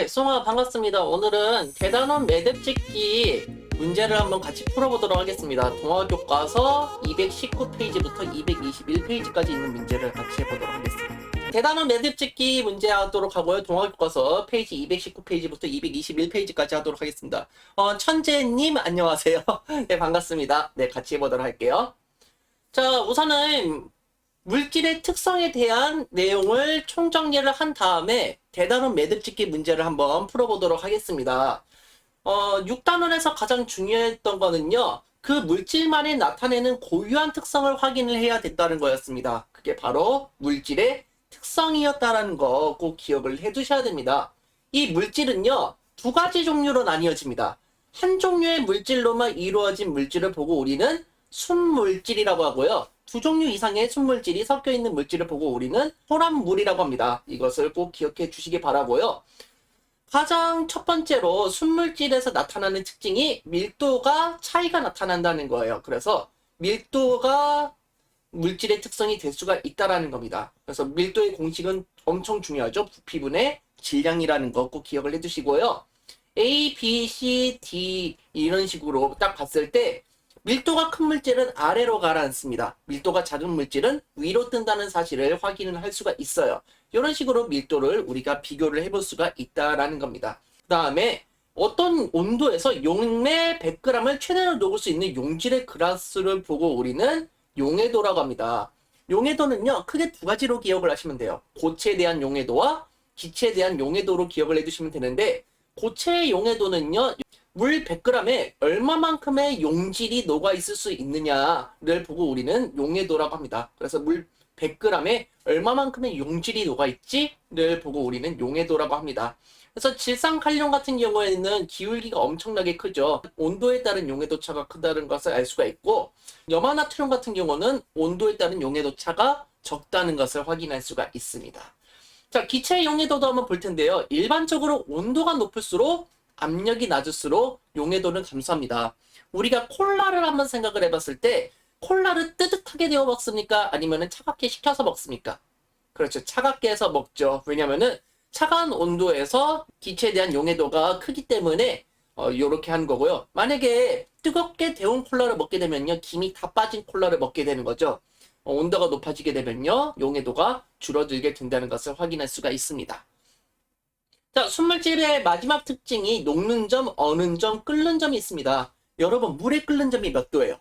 네, 송아 반갑습니다. 오늘은 대단원 매듭 짓기 문제를 한번 같이 풀어보도록 하겠습니다. 동화교과서 219페이지부터 221페이지까지 있는 문제를 같이 해보도록 하겠습니다. 대단원 매듭 짓기 문제 하도록 하고요. 동화교과서 페이지 219페이지부터 221페이지까지 하도록 하겠습니다. 천재님 안녕하세요. 네, 반갑습니다. 네, 같이 해보도록 할게요. 자, 우선은 물질의 특성에 대한 내용을 총정리를 한 다음에 대단원 매듭짓기 문제를 한번 풀어보도록 하겠습니다. 6단원에서 가장 중요했던 거는요, 그 물질만이 나타내는 고유한 특성을 확인을 해야 된다는 거였습니다. 그게 바로 물질의 특성이었다는 거 꼭 기억을 해 두셔야 됩니다. 이 물질은요, 두 가지 종류로 나뉘어집니다. 한 종류의 물질로만 이루어진 물질을 보고 우리는 순물질이라고 하고요. 두 종류 이상의 순물질이 섞여 있는 물질을 보고 우리는 혼합물이라고 합니다. 이것을 꼭 기억해 주시기 바라고요. 가장 첫 번째로 순물질에서 나타나는 특징이 밀도가 차이가 나타난다는 거예요. 그래서 밀도가 물질의 특성이 될 수가 있다라는 겁니다. 그래서 밀도의 공식은 엄청 중요하죠. 부피분의 질량이라는 거 꼭 기억을 해 두시고요. A, B, C, D 이런 식으로 딱 봤을 때 밀도가 큰 물질은 아래로 가라앉습니다. 밀도가 작은 물질은 위로 뜬다는 사실을 확인을 할 수가 있어요. 이런 식으로 밀도를 우리가 비교를 해볼 수가 있다라는 겁니다. 그 다음에 어떤 온도에서 용매 100g을 최대로 녹을 수 있는 용질의 그라스를 보고 우리는 용해도라고 합니다. 용해도는요, 크게 두 가지로 기억을 하시면 돼요. 고체에 대한 용해도와 기체에 대한 용해도로 기억을 해두시면 되는데, 고체의 용해도는요, 물 100g에 얼마만큼의 용질이 녹아있을 수 있느냐를 보고 우리는 용해도라고 합니다. 그래서 물 100g에 얼마만큼의 용질이 녹아있지를 보고 우리는 용해도라고 합니다. 그래서 질산칼륨 같은 경우에는 기울기가 엄청나게 크죠. 온도에 따른 용해도 차가 크다는 것을 알 수가 있고, 염화나트륨 같은 경우는 온도에 따른 용해도 차가 적다는 것을 확인할 수가 있습니다. 자, 기체의 용해도도 한번 볼 텐데요. 일반적으로 온도가 높을수록 압력이 낮을수록 용해도는 감소합니다. 우리가 콜라를 한번 생각을 해봤을 때 콜라를 뜨뜻하게 데워 먹습니까? 아니면 차갑게 식혀서 먹습니까? 그렇죠. 차갑게 해서 먹죠. 왜냐면은 차가운 온도에서 기체에 대한 용해도가 크기 때문에 요렇게 하는 거고요. 만약에 뜨겁게 데운 콜라를 먹게 되면요, 김이 다 빠진 콜라를 먹게 되는 거죠. 온도가 높아지게 되면요, 용해도가 줄어들게 된다는 것을 확인할 수가 있습니다. 자, 순물질의 마지막 특징이 녹는 점, 어는 점, 끓는 점이 있습니다. 여러분, 물에 끓는 점이 몇 도예요?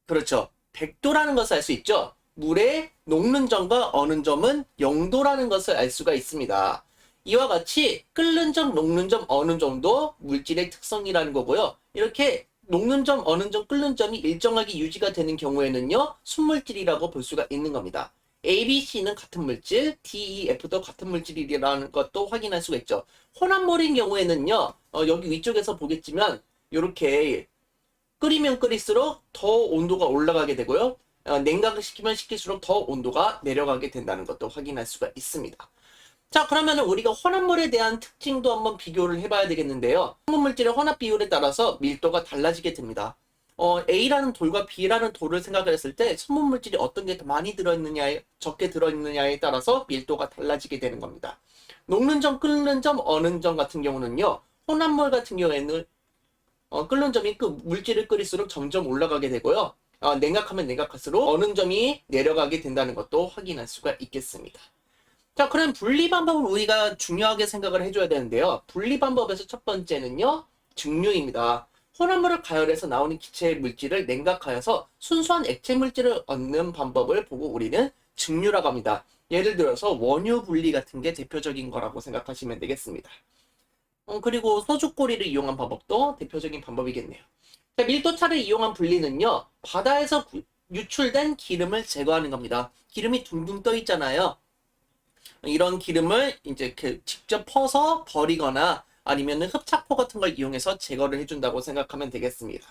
그렇죠. 100도라는 것을 알 수 있죠. 물에 녹는 점과 어는 점은 0도라는 것을 알 수가 있습니다. 이와 같이 끓는 점, 녹는 점, 어는 점도 물질의 특성이라는 거고요. 이렇게 녹는 점, 어는 점, 끓는 점이 일정하게 유지가 되는 경우에는요, 순물질이라고 볼 수가 있는 겁니다. A, B, C는 같은 물질, D, E, F도 같은 물질이라는 것도 확인할 수가 있죠. 혼합물인 경우에는요, 여기 위쪽에서 보겠지만 이렇게 끓이면 끓일수록 더 온도가 올라가게 되고요. 냉각을 시키면 시킬수록 더 온도가 내려가게 된다는 것도 확인할 수가 있습니다. 자, 그러면 우리가 혼합물에 대한 특징도 한번 비교를 해봐야 되겠는데요. 혼합물질의 혼합 비율에 따라서 밀도가 달라지게 됩니다. A라는 돌과 B라는 돌을 생각을 했을 때 성분물질이 어떤 게 더 많이 들어있느냐에 적게 들어있느냐에 따라서 밀도가 달라지게 되는 겁니다. 녹는 점, 끓는 점, 어는 점 같은 경우는요, 혼합물 같은 경우에는 끓는 점이 그 물질을 끓일수록 점점 올라가게 되고요. 냉각하면 냉각할수록 어는 점이 내려가게 된다는 것도 확인할 수가 있겠습니다. 자, 그럼 분리 방법을 우리가 중요하게 생각을 해줘야 되는데요. 분리 방법에서 첫 번째는요, 증류입니다. 혼합물을 가열해서 나오는 기체의 물질을 냉각하여서 순수한 액체 물질을 얻는 방법을 보고 우리는 증류라고 합니다. 예를 들어서 원유 분리 같은 게 대표적인 거라고 생각하시면 되겠습니다. 그리고 소주꼬리를 이용한 방법도 대표적인 방법이겠네요. 자, 밀도차를 이용한 분리는요, 바다에서 유출된 기름을 제거하는 겁니다. 기름이 둥둥 떠 있잖아요. 이런 기름을 이제 직접 퍼서 버리거나 아니면 흡착포 같은 걸 이용해서 제거를 해준다고 생각하면 되겠습니다.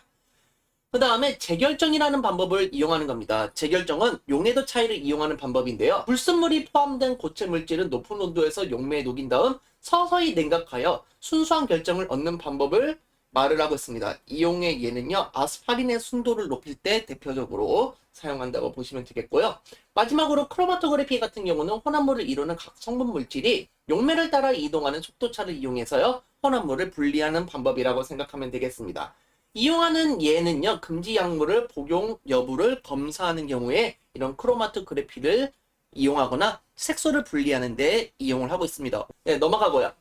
그 다음에 재결정이라는 방법을 이용하는 겁니다. 재결정은 용해도 차이를 이용하는 방법인데요. 불순물이 포함된 고체 물질은 높은 온도에서 용매에 녹인 다음 서서히 냉각하여 순수한 결정을 얻는 방법을 말을 하고 있습니다. 이용의 예는요, 아스파린의 순도를 높일 때 대표적으로 사용한다고 보시면 되겠고요. 마지막으로 크로마토그래피 같은 경우는 혼합물을 이루는 각 성분 물질이 용매를 따라 이동하는 속도차를 이용해서요, 혼합물을 분리하는 방법이라고 생각하면 되겠습니다. 이용하는 예는요, 금지 약물을 복용 여부를 검사하는 경우에 이런 크로마토그래피를 이용하거나 색소를 분리하는 데 이용을 하고 있습니다. 네, 넘어가고요.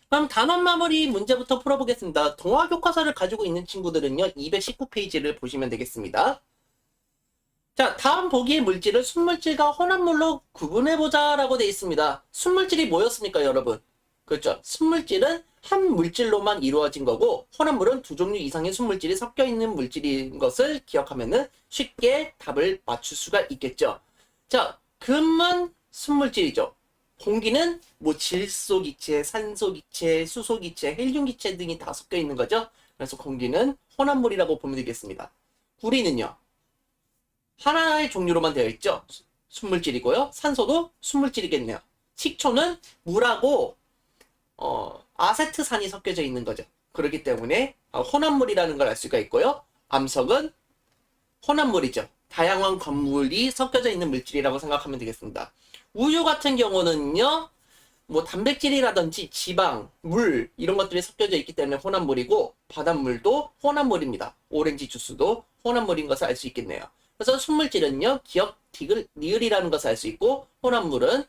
그럼 단원 마무리 문제부터 풀어보겠습니다. 동화 교과서를 가지고 있는 친구들은요, 219페이지를 보시면 되겠습니다. 자, 다음 보기의 물질을 순물질과 혼합물로 구분해보자 라고 되어 있습니다. 순물질이 뭐였습니까, 여러분? 그렇죠. 순물질은 한 물질로만 이루어진 거고, 혼합물은 두 종류 이상의 순물질이 섞여 있는 물질인 것을 기억하면 쉽게 답을 맞출 수가 있겠죠. 자, 금은 순물질이죠. 공기는 뭐 질소기체, 산소기체, 수소기체, 헬륨기체 등이 다 섞여 있는 거죠. 그래서 공기는 혼합물이라고 보면 되겠습니다. 구리는요, 하나의 종류로만 되어 있죠. 순물질이고요. 산소도 순물질이겠네요. 식초는 물하고 아세트산이 섞여져 있는 거죠. 그렇기 때문에 혼합물이라는 걸 알 수가 있고요. 암석은 혼합물이죠. 다양한 광물이 섞여져 있는 물질이라고 생각하면 되겠습니다. 우유 같은 경우는요, 뭐 단백질이라든지 지방, 물 이런 것들이 섞여져 있기 때문에 혼합물이고, 바닷물도 혼합물입니다. 오렌지 주스도 혼합물인 것을 알 수 있겠네요. 그래서 순물질은요, 기역, 디귿, 니을이라는 것을 알 수 있고, 혼합물은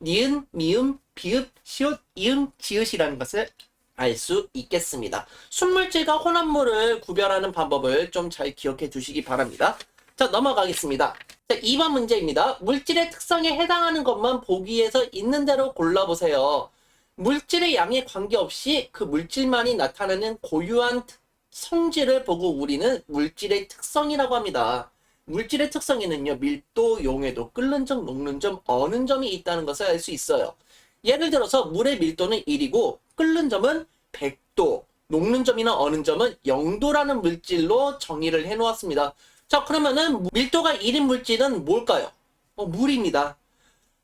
니은, 미음, 비읍, 시옷, 이음, 지읒이라는 것을 알 수 있겠습니다. 순물질과 혼합물을 구별하는 방법을 좀 잘 기억해 두시기 바랍니다. 자, 넘어가겠습니다. 자, 2번 문제입니다. 물질의 특성에 해당하는 것만 보기에서 있는 대로 골라보세요. 물질의 양에 관계없이 그 물질만이 나타내는 고유한 성질을 보고 우리는 물질의 특성이라고 합니다. 물질의 특성에는요, 밀도, 용해도, 끓는 점, 녹는 점, 어는 점이 있다는 것을 알 수 있어요. 예를 들어서 물의 밀도는 1이고 끓는 점은 100도, 녹는 점이나 어는 점은 0도라는 물질로 정의를 해 놓았습니다. 자, 그러면은 밀도가 1인 물질은 뭘까요? 물입니다.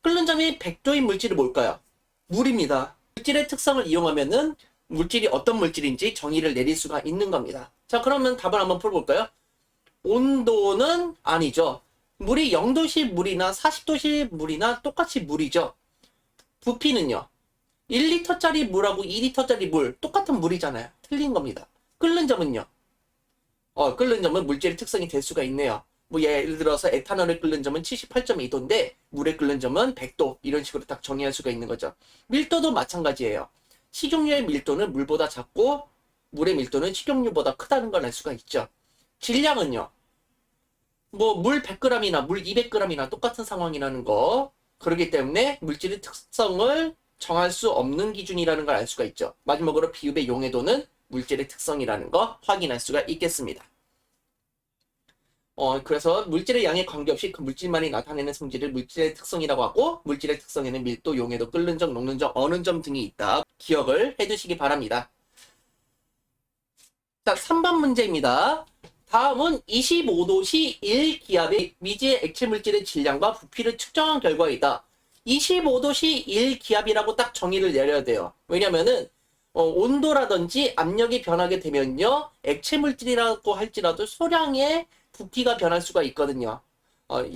끓는 점이 100도인 물질은 뭘까요? 물입니다. 물질의 특성을 이용하면은 물질이 어떤 물질인지 정의를 내릴 수가 있는 겁니다. 자, 그러면 답을 한번 풀어볼까요? 온도는 아니죠. 물이 0도씨 물이나 40도씨 물이나 똑같이 물이죠. 부피는요, 1리터짜리 물하고 2리터짜리 물 똑같은 물이잖아요. 틀린 겁니다. 끓는 점은요, 끓는 점은 물질의 특성이 될 수가 있네요. 뭐 예를 들어서 에탄올을 끓는 점은 78.2도인데 물에 끓는 점은 100도, 이런 식으로 딱 정의할 수가 있는 거죠. 밀도도 마찬가지예요. 식용유의 밀도는 물보다 작고 물의 밀도는 식용유보다 크다는 걸 알 수가 있죠. 질량은요, 뭐 물 100g이나 물 200g이나 똑같은 상황이라는 거, 그렇기 때문에 물질의 특성을 정할 수 없는 기준이라는 걸 알 수가 있죠. 마지막으로 비읍의 용해도는 물질의 특성이라는 거 확인할 수가 있겠습니다. 그래서 물질의 양에 관계없이 그 물질만이 나타내는 성질을 물질의 특성이라고 하고, 물질의 특성에는 밀도, 용해도, 끓는 점, 녹는 점, 어는 점 등이 있다. 기억을 해두시기 바랍니다. 자, 3번 문제입니다. 다음은 25도씨 1기압의 미지의 액체 물질의 질량과 부피를 측정한 결과이다. 25도씨 1기압이라고 딱 정의를 내려야 돼요. 왜냐면은 온도라든지 압력이 변하게 되면요, 액체 물질이라고 할지라도 소량의 부피가 변할 수가 있거든요.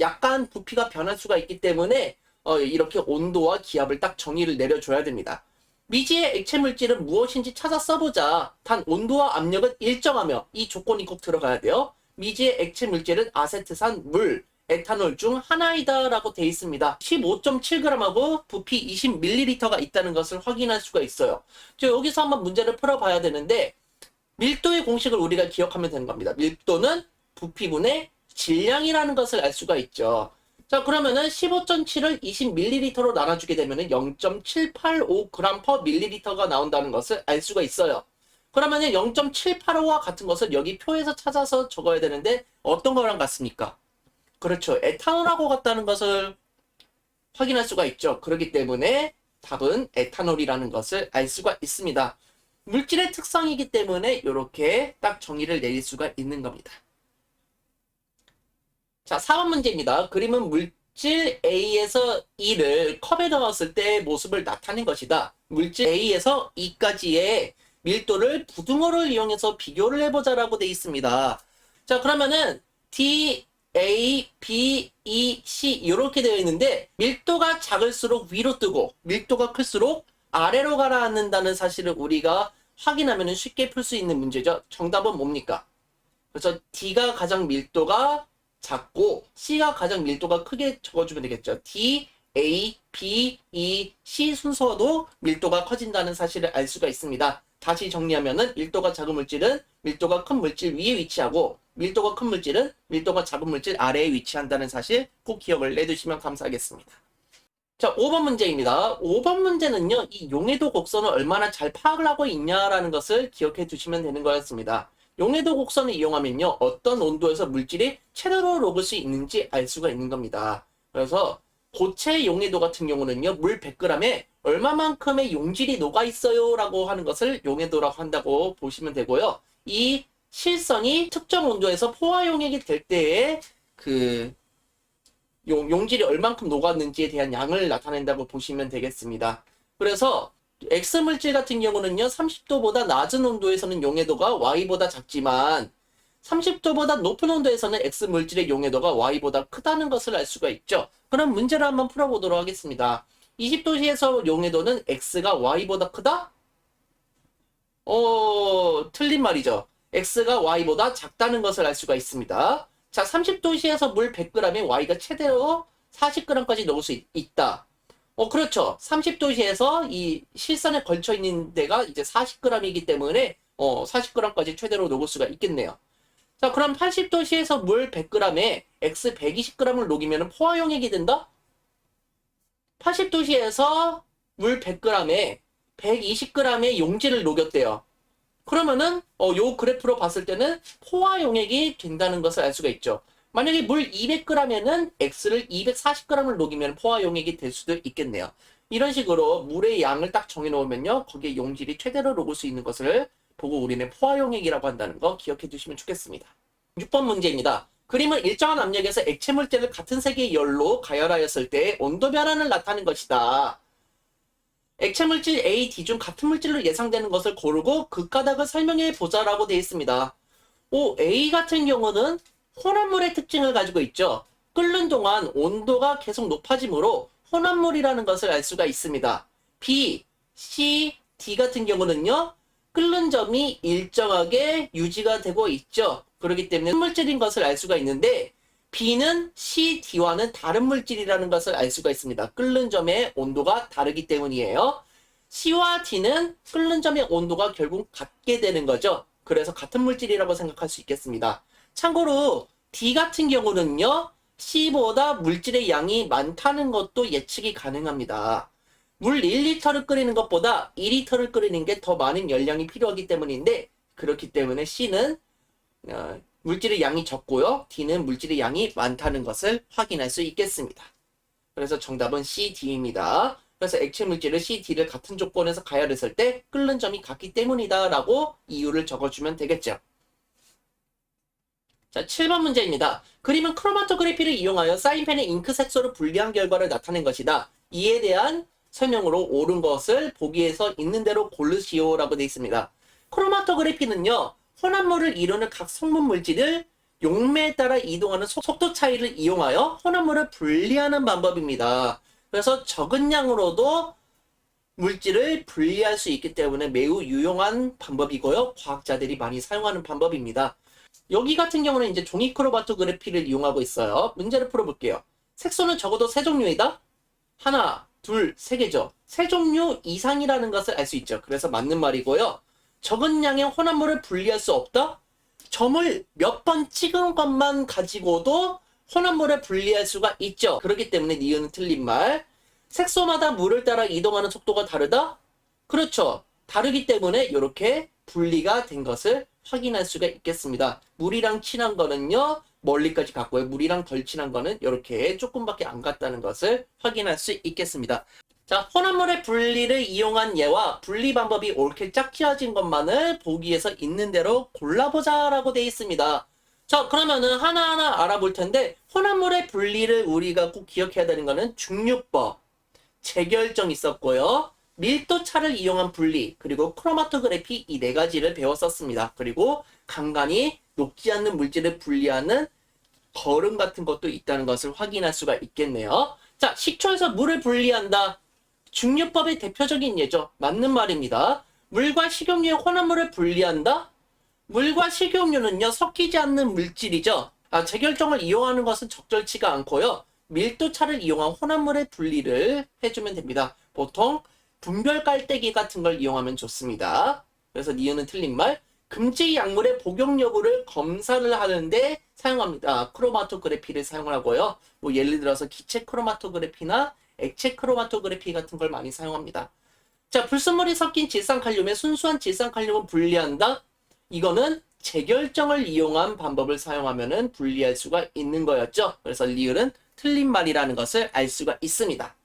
약간 부피가 변할 수가 있기 때문에 이렇게 온도와 기압을 딱 정의를 내려줘야 됩니다. 미지의 액체 물질은 무엇인지 찾아 써보자. 단 온도와 압력은 일정하며, 이 조건이 꼭 들어가야 돼요. 미지의 액체 물질은 아세트산, 물, 에탄올 중 하나이다 라고 되어 있습니다. 15.7g하고 부피 20ml가 있다는 것을 확인할 수가 있어요. 여기서 한번 문제를 풀어봐야 되는데, 밀도의 공식을 우리가 기억하면 되는 겁니다. 밀도는 부피분의 질량이라는 것을 알 수가 있죠. 자, 그러면은 15.7을 20ml로 나눠주게 되면은 0.785g/ml가 나온다는 것을 알 수가 있어요. 그러면은 0.785와 같은 것을 여기 표에서 찾아서 적어야 되는데 어떤 거랑 같습니까? 그렇죠. 에탄올하고 같다는 것을 확인할 수가 있죠. 그렇기 때문에 답은 에탄올이라는 것을 알 수가 있습니다. 물질의 특성이기 때문에 이렇게 딱 정의를 내릴 수가 있는 겁니다. 자, 4번 문제입니다. 그림은 물질 A에서 E를 컵에 넣었을 때 모습을 나타낸 것이다. 물질 A에서 E까지의 밀도를 부등호를 이용해서 비교를 해보자라고 돼 있습니다. 자, 그러면은 D, A, B, E, C 이렇게 되어 있는데 밀도가 작을수록 위로 뜨고 밀도가 클수록 아래로 가라앉는다는 사실을 우리가 확인하면 쉽게 풀 수 있는 문제죠. 정답은 뭡니까? 그래서 D가 가장 밀도가 작고 C가 가장 밀도가 크게 적어주면 되겠죠. D, A, B, E, C 순서도 밀도가 커진다는 사실을 알 수가 있습니다. 다시 정리하면은 밀도가 작은 물질은 밀도가 큰 물질 위에 위치하고 밀도가 큰 물질은 밀도가 작은 물질 아래에 위치한다는 사실 꼭 기억을 내두시면 감사하겠습니다. 자, 5번 문제입니다. 5번 문제는요, 이 용해도 곡선을 얼마나 잘 파악을 하고 있냐라는 것을 기억해 두시면 되는 거였습니다. 용해도 곡선을 이용하면요, 어떤 온도에서 물질이 최대로 녹을 수 있는지 알 수가 있는 겁니다. 그래서 고체 용해도 같은 경우는요, 물 100g에 얼마만큼의 용질이 녹아 있어요 라고 하는 것을 용해도라고 한다고 보시면 되고요. 이 실선이 특정 온도에서 포화 용액이 될 때에 그 용질이 얼만큼 녹았는지에 대한 양을 나타낸다고 보시면 되겠습니다. 그래서 X물질 같은 경우는요, 30도보다 낮은 온도에서는 용해도가 Y보다 작지만 30도보다 높은 온도에서는 X물질의 용해도가 Y보다 크다는 것을 알 수가 있죠. 그럼 문제를 한번 풀어보도록 하겠습니다. 20도씨에서 용해도는 X가 Y보다 크다? 틀린 말이죠. X가 Y보다 작다는 것을 알 수가 있습니다. 자, 30도씨에서 물 100g에 Y가 최대로 40g까지 넣을 수 있다. 그렇죠. 30도씨에서 이 실선에 걸쳐 있는 데가 이제 40g이기 때문에 40g까지 최대로 녹을 수가 있겠네요. 자, 그럼 80도씨에서 물 100g에 X 120g을 녹이면 포화용액이 된다? 80도씨에서 물 100g에 120g의 용질을 녹였대요. 그러면은 요 그래프로 봤을 때는 포화용액이 된다는 것을 알 수가 있죠. 만약에 물 200g에는 X를 240g을 녹이면 포화용액이 될 수도 있겠네요. 이런 식으로 물의 양을 딱 정해놓으면요, 거기에 용질이 최대로 녹을 수 있는 것을 보고 우리는 포화용액이라고 한다는 거 기억해 두시면 좋겠습니다. 6번 문제입니다. 그림은 일정한 압력에서 액체 물질을 같은 색의 열로 가열하였을 때 온도 변화를 나타낸 것이다. 액체 물질 A, D 중 같은 물질로 예상되는 것을 고르고 그 까닭을 설명해 보자라고 되어 있습니다. A 같은 경우는 혼합물의 특징을 가지고 있죠. 끓는 동안 온도가 계속 높아지므로 혼합물이라는 것을 알 수가 있습니다. B, C, D 같은 경우는요, 끓는 점이 일정하게 유지가 되고 있죠. 그렇기 때문에 물질인 것을 알 수가 있는데 B는 C, D와는 다른 물질이라는 것을 알 수가 있습니다. 끓는 점의 온도가 다르기 때문이에요. C와 D는 끓는 점의 온도가 결국 같게 되는 거죠. 그래서 같은 물질이라고 생각할 수 있겠습니다. 참고로 D 같은 경우는요, C보다 물질의 양이 많다는 것도 예측이 가능합니다. 물 1리터를 끓이는 것보다 2리터를 끓이는 게 더 많은 열량이 필요하기 때문인데, 그렇기 때문에 C는 물질의 양이 적고요, D는 물질의 양이 많다는 것을 확인할 수 있겠습니다. 그래서 정답은 C, D입니다. 그래서 액체 물질을 C, D를 같은 조건에서 가열했을 때 끓는 점이 같기 때문이다 라고 이유를 적어주면 되겠죠. 자, 7번 문제입니다. 그림은 크로마토그래피를 이용하여 사인펜의 잉크 색소를 분리한 결과를 나타낸 것이다. 이에 대한 설명으로 옳은 것을 보기에서 있는 대로 고르시오 라고 되어 있습니다. 크로마토그래피는요, 혼합물을 이루는 각 성분 물질을 용매에 따라 이동하는 속도 차이를 이용하여 혼합물을 분리하는 방법입니다. 그래서 적은 양으로도 물질을 분리할 수 있기 때문에 매우 유용한 방법이고요, 과학자들이 많이 사용하는 방법입니다. 여기 같은 경우는 이제 종이 크로마토그래피를 이용하고 있어요. 문제를 풀어볼게요. 색소는 적어도 세 종류이다? 하나, 둘, 세 개죠. 세 종류 이상이라는 것을 알 수 있죠. 그래서 맞는 말이고요. 적은 양의 혼합물을 분리할 수 없다? 점을 몇 번 찍은 것만 가지고도 혼합물을 분리할 수가 있죠. 그렇기 때문에 니은은 틀린 말. 색소마다 물을 따라 이동하는 속도가 다르다? 그렇죠. 다르기 때문에 이렇게 분리가 된 것을 확인할 수가 있겠습니다. 물이랑 친한 거는요, 멀리까지 갔고요. 물이랑 덜 친한 거는 이렇게 조금밖에 안 갔다는 것을 확인할 수 있겠습니다. 자, 혼합물의 분리를 이용한 예와 분리 방법이 옳게 짝지어진 것만을 보기에서 있는 대로 골라보자라고 되어 있습니다. 자, 그러면은 하나하나 알아볼 텐데, 혼합물의 분리를 우리가 꼭 기억해야 되는 거는 중류법, 재결정 있었고요. 밀도차를 이용한 분리, 그리고 크로마토그래피 이 네 가지를 배웠었습니다. 그리고 간간히 녹지 않는 물질을 분리하는 거름 같은 것도 있다는 것을 확인할 수가 있겠네요. 자, 식초에서 물을 분리한다. 중류법의 대표적인 예죠. 맞는 말입니다. 물과 식용유의 혼합물을 분리한다. 물과 식용유는요, 섞이지 않는 물질이죠. 재결정을 이용하는 것은 적절치가 않고요. 밀도차를 이용한 혼합물의 분리를 해주면 됩니다. 보통 분별 깔때기 같은 걸 이용하면 좋습니다. 그래서 니은은 틀린 말. 금지 약물의 복용 여부를 검사를 하는데 사용합니다. 크로마토그래피를 사용을 하고요. 뭐 예를 들어서 기체 크로마토그래피나 액체 크로마토그래피 같은 걸 많이 사용합니다. 자, 불순물이 섞인 질산칼륨에 순수한 질산칼륨을 분리한다. 이거는 재결정을 이용한 방법을 사용하면 분리할 수가 있는 거였죠. 그래서 리을은 틀린 말이라는 것을 알 수가 있습니다.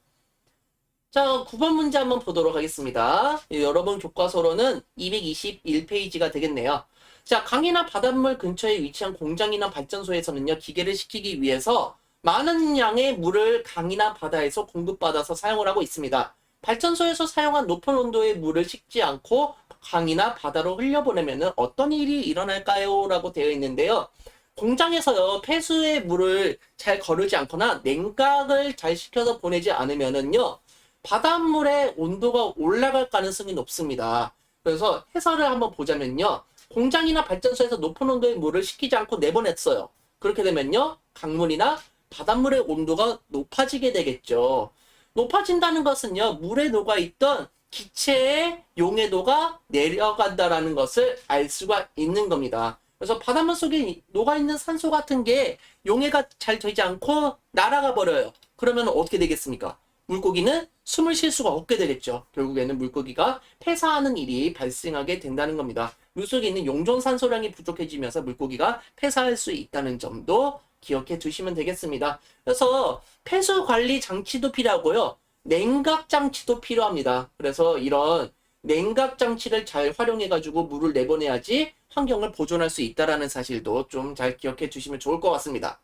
자, 9번 문제 한번 보도록 하겠습니다. 여러분 교과서로는 221페이지가 되겠네요. 자, 강이나 바닷물 근처에 위치한 공장이나 발전소에서는요, 기계를 시키기 위해서 많은 양의 물을 강이나 바다에서 공급받아서 사용을 하고 있습니다. 발전소에서 사용한 높은 온도의 물을 식지 않고 강이나 바다로 흘려보내면 어떤 일이 일어날까요? 라고 되어 있는데요. 공장에서요, 폐수의 물을 잘 거르지 않거나 냉각을 잘 시켜서 보내지 않으면은요, 바닷물의 온도가 올라갈 가능성이 높습니다. 그래서 해설을 한번 보자면요. 공장이나 발전소에서 높은 온도의 물을 식히지 않고 내보냈어요. 그렇게 되면요. 강물이나 바닷물의 온도가 높아지게 되겠죠. 높아진다는 것은요. 물에 녹아있던 기체의 용해도가 내려간다라는 것을 알 수가 있는 겁니다. 그래서 바닷물 속에 녹아있는 산소 같은 게 용해가 잘 되지 않고 날아가 버려요. 그러면 어떻게 되겠습니까? 물고기는 숨을 쉴 수가 없게 되겠죠. 결국에는 물고기가 폐사하는 일이 발생하게 된다는 겁니다. 물속에 있는 용존산소량이 부족해지면서 물고기가 폐사할 수 있다는 점도 기억해 두시면 되겠습니다. 그래서 폐수 관리 장치도 필요하고요. 냉각 장치도 필요합니다. 그래서 이런 냉각 장치를 잘 활용해 가지고 물을 내보내야지 환경을 보존할 수 있다는 사실도 좀 잘 기억해 두시면 좋을 것 같습니다.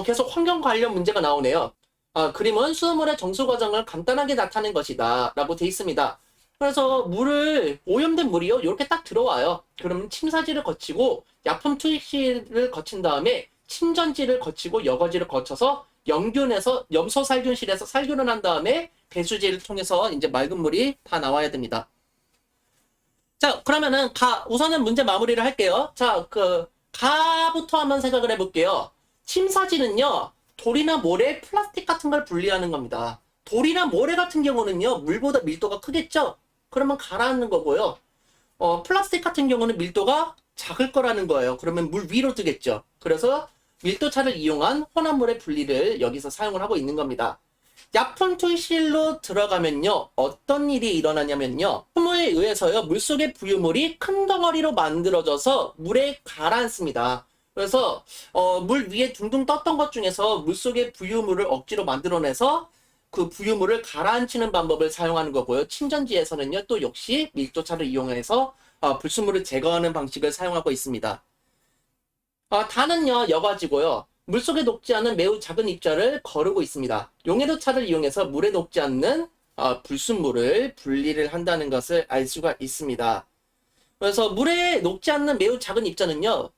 계속 환경 관련 문제가 나오네요. 그림은 수돗물의 정수 과정을 간단하게 나타낸 것이다 라고 돼 있습니다. 그래서 오염된 물이요, 이렇게 딱 들어와요. 그러면 침사지를 거치고 약품 투입실을 거친 다음에 침전지를 거치고 여과지를 거쳐서 염소살균실에서 살균을 한 다음에 배수지를 통해서 이제 맑은 물이 다 나와야 됩니다. 자, 그러면은 우선은 문제 마무리를 할게요. 자, 가부터 한번 생각을 해볼게요. 침사지는요, 돌이나 모래, 플라스틱 같은 걸 분리하는 겁니다. 돌이나 모래 같은 경우는요, 물보다 밀도가 크겠죠? 그러면 가라앉는 거고요. 플라스틱 같은 경우는 밀도가 작을 거라는 거예요. 그러면 물 위로 뜨겠죠. 그래서 밀도차를 이용한 혼합물의 분리를 여기서 사용을 하고 있는 겁니다. 약품 투입실로 들어가면요, 어떤 일이 일어나냐면요, 소모에 의해서요, 물속의 부유물이 큰 덩어리로 만들어져서 물에 가라앉습니다. 그래서 물 위에 둥둥 떴던 것 중에서 물속의 부유물을 억지로 만들어내서 그 부유물을 가라앉히는 방법을 사용하는 거고요. 침전지에서는요, 또 역시 밀도차를 이용해서 불순물을 제거하는 방식을 사용하고 있습니다. 단은요, 여과지고요. 물속에 녹지 않은 매우 작은 입자를 거르고 있습니다. 용해도차를 이용해서 물에 녹지 않는 불순물을 분리를 한다는 것을 알 수가 있습니다. 그래서 물에 녹지 않는 매우 작은 입자는요,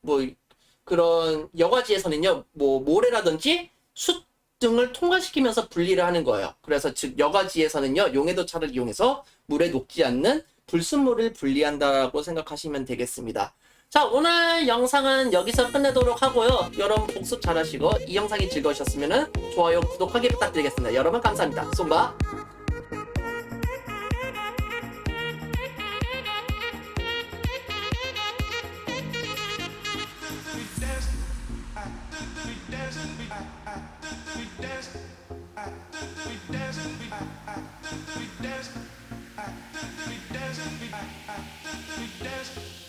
그런 여과지에서는요, 모래라든지 숯 등을 통과시키면서 분리를 하는 거예요. 그래서 즉 여과지에서는요, 용해도차를 이용해서 물에 녹지 않는 불순물을 분리한다고 생각하시면 되겠습니다. 자, 오늘 영상은 여기서 끝내도록 하고요. 여러분 복습 잘하시고 이 영상이 즐거우셨으면 좋아요, 구독하기 부탁드리겠습니다. 여러분 감사합니다. 쏨바. We dance.